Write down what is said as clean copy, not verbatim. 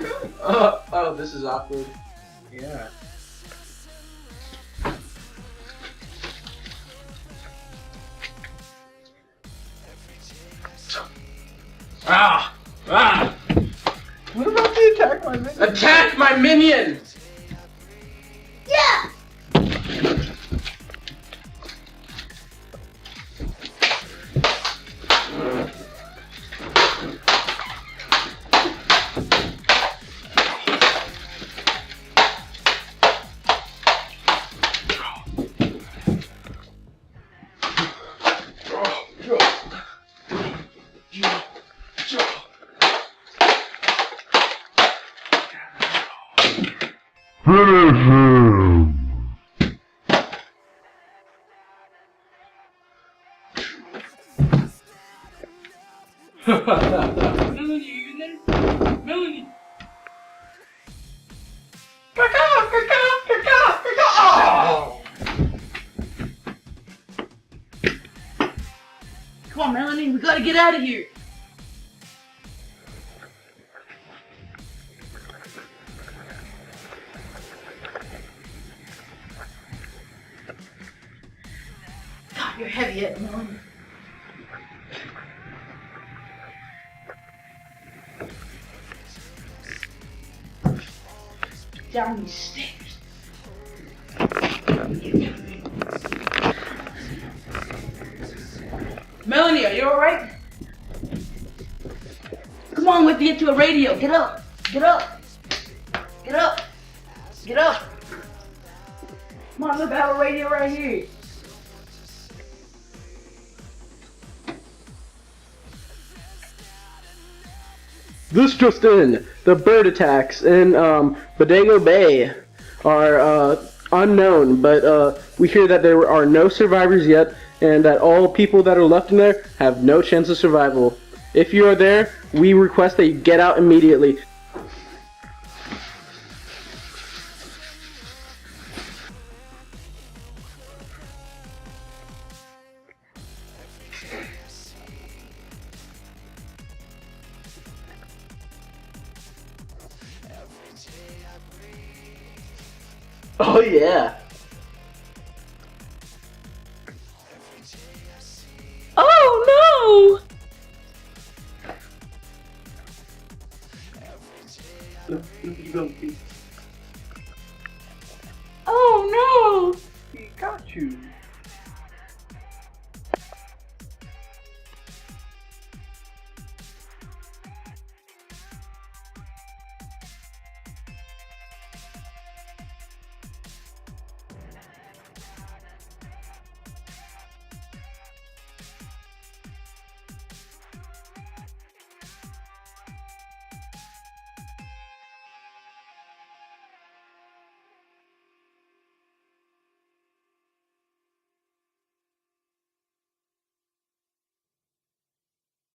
Oh, this is awkward. Yeah. Ah! Ah! What about the attack my minion? Attack my minion! Yeah! Finish him! Melanie, you there? Melanie! Oh! Come on, Melanie, we gotta get out of here. God, you're heavy, Melanie. Down these stairs. Melanie, are you alright? Come on, we have to get to a radio. Get up. Get up. Get up. Get up. Come on, look, I have a radio right here. This just in. The bird attacks in Bodego Bay are unknown, but we hear that there are no survivors yet, and that all people that are left in there have no chance of survival. If you are there, we request that you get out immediately. Oh yeah. Oh No. no! Oh no! He got you.